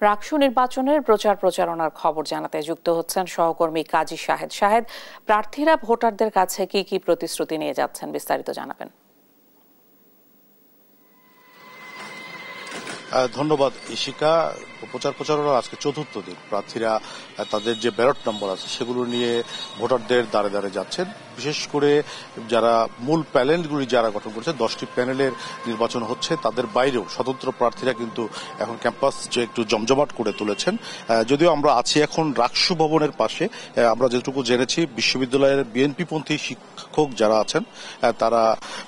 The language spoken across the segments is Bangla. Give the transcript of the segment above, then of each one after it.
রাকসু নির্বাচনের প্রচার প্রচারণার খবর জানাতে যুক্ত হচ্ছেন সহকর্মী কাজী শাহেদ। শাহেদ, প্রার্থীরা ভোটারদের কাছে কি কি প্রতিশ্রুতি নিয়ে যাচ্ছেন, বিস্তারিত জানাবেন। ধন্যবাদ ইশিকা। প্রচার প্রচারণার আজকে চতুর্থ দিন। প্রার্থীরা তাদের যে ব্যালট নম্বর আছে সেগুলো নিয়ে ভোটারদের দ্বারে দ্বারে যাচ্ছেন। বিশেষ করে যারা মূল প্যানেলগুলি যারা গঠন করেছে, 10টি প্যানেলের নির্বাচন হচ্ছে, তাদের বাইরেও স্বতন্ত্র প্রার্থীরা কিন্তু এখন ক্যাম্পাস যে একটু জমজমাট করে তুলেছেন। যদিও আমরা আছি এখন রাকসু ভবনের পাশে। আমরা যেটুকু জেনেছি, বিশ্ববিদ্যালয়ের বিএনপিপন্থী শিক্ষক যারা আছেন তারা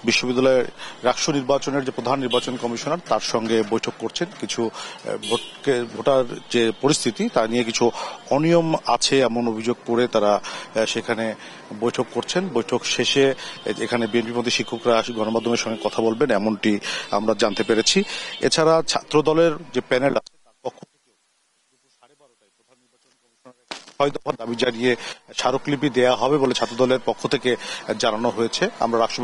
বিশ্ববিদ্যালয়ের রাকসু নির্বাচনের যে প্রধান নির্বাচন কমিশনার তার সঙ্গে বৈঠক করছেন। কিছু ভোটার যে পরিস্থিতি তা নিয়ে কিছু অনিয়ম আছে এমন অভিযোগ করে তারা সেখানে বৈঠক করছেন। বৈঠক শেষে এখানে বিএনপিপন্থী শিক্ষকরা গণমাধ্যমের সঙ্গে কথা বলবেন, এমনটি আমরা জানতে পেরেছি। এছাড়া ছাত্র দলের যে প্যানেল আছে তার পক্ষ থেকে 12:30 প্রধান নির্বাচন কমিশনারের 6 দফা দাবি জানিয়ে স্মারকলিপি দেওয়া হবে বলে ছাত্র দলের পক্ষ থেকে জানানো হয়েছে। আমরা রাকসু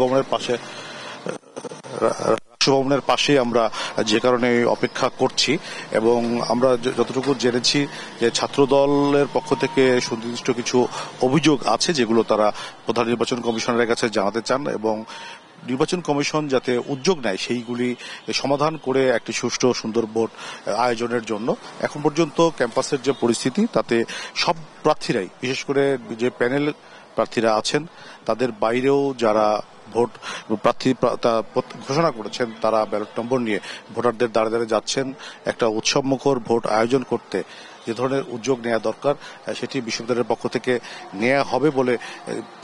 ভবনের পাশে আমরা যে কারণে অপেক্ষা করছি, এবং আমরা যতটুকু জেনেছি যে ছাত্র দলের পক্ষ থেকে সুনির্দিষ্ট কিছু অভিযোগ আছে যেগুলো তারা প্রধান নির্বাচন কমিশনারের কাছে জানাতে চান, এবং নির্বাচন কমিশন যাতে উদ্যোগ নেয় সেইগুলি সমাধান করে একটি সুষ্ঠু সুন্দর ভোট আয়োজনের জন্য। এখন পর্যন্ত ক্যাম্পাসের যে পরিস্থিতি তাতে সব প্রার্থীরাই, বিশেষ করে যে প্যানেল প্রার্থীরা আছেন তাদের বাইরেও যারা ভোট প্রার্থী ঘোষণা করেছেন তারা ব্যালট নম্বর নিয়ে ভোটারদের দ্বারে দ্বারে যাচ্ছেন। একটা উৎসবমুখর ভোট আয়োজন করতে যে ধরনের উদ্যোগ নেওয়া দরকার সেটি বিশ্ববিদ্যালয়ের পক্ষ থেকে নেওয়া হবে বলে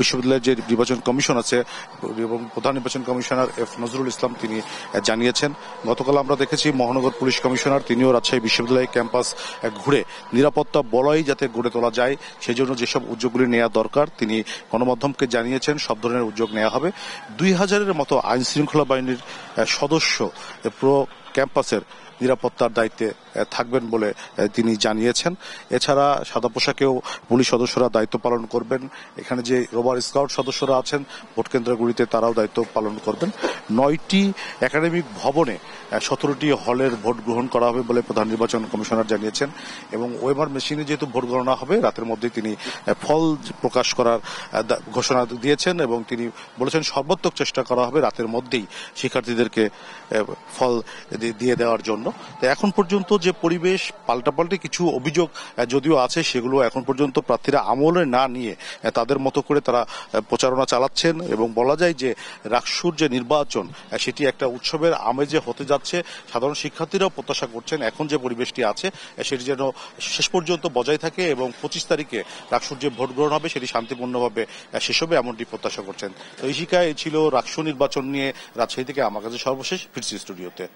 বিশ্ববিদ্যালয়ের যে নির্বাচন কমিশন আছে এবং প্রধান নির্বাচন কমিশনার এফ নজরুল ইসলাম তিনি জানিয়েছেন। গতকাল আমরা দেখেছি মহানগর পুলিশ কমিশনার তিনিও রাজশাহী বিশ্ববিদ্যালয় ক্যাম্পাস ঘুরে নিরাপত্তা বলয় যাতে গড়ে তোলা যায় সেই জন্য যেসব উদ্যোগগুলি নেওয়া দরকার তিনি গণমাধ্যমকে জানিয়েছেন সব ধরনের উদ্যোগ নেওয়া হবে। 2000-এর মতো আইন শৃঙ্খলা বাহিনীর সদস্য পুরো ক্যাম্পাসের নিরাপত্তার দায়িত্বে থাকবেন বলে তিনি জানিয়েছেন। এছাড়া সাদা পোশাকেও পুলিশ সদস্যরা দায়িত্ব পালন করবেন। এখানে যে রোভার স্কাউট সদস্যরা আছেন ভোট কেন্দ্রগুলিতে তারাও দায়িত্ব পালন করবেন। 9টি একাডেমিক ভবনে 17টি হলের ভোট গ্রহণ করা হবে বলে প্রধান নির্বাচন কমিশনার জানিয়েছেন, এবং ওয়েমার মেশিনে যেহেতু ভোট গণনা হবে রাতের মধ্যে তিনি ফল প্রকাশ করার ঘোষণা দিয়েছেন, এবং তিনি বলেছেন সর্বাত্মক চেষ্টা করা হবে রাতের মধ্যেই শিক্ষার্থীদেরকে ফল দিয়ে দেওয়ার জন্য। এখন পর্যন্ত যে পরিবেশ, পাল্টাপাল্টি কিছু অভিযোগ যদিও আছে সেগুলো এখন পর্যন্ত প্রার্থীরা আমলে না নিয়ে তাদের মতো করে তারা প্রচারণা চালাচ্ছেন, এবং বলা যায় যে রাকসুর যে নির্বাচন সেটি একটা উৎসবের আমেজে হতে যাচ্ছে। সাধারণ শিক্ষার্থীরাও প্রত্যাশা করছেন এখন যে পরিবেশটি আছে সেটি যেন শেষ পর্যন্ত বজায় থাকে, এবং 25 তারিখে রাকসুর যে ভোট গ্রহণ হবে সেটি শান্তিপূর্ণভাবে শেষ হবে এমনটি প্রত্যাশা করছেন। তো এই ছিল রাকসু নির্বাচন নিয়ে রাজশাহী থেকে আমার কাছে সর্বশেষ। ফিরছি স্টুডিওতে।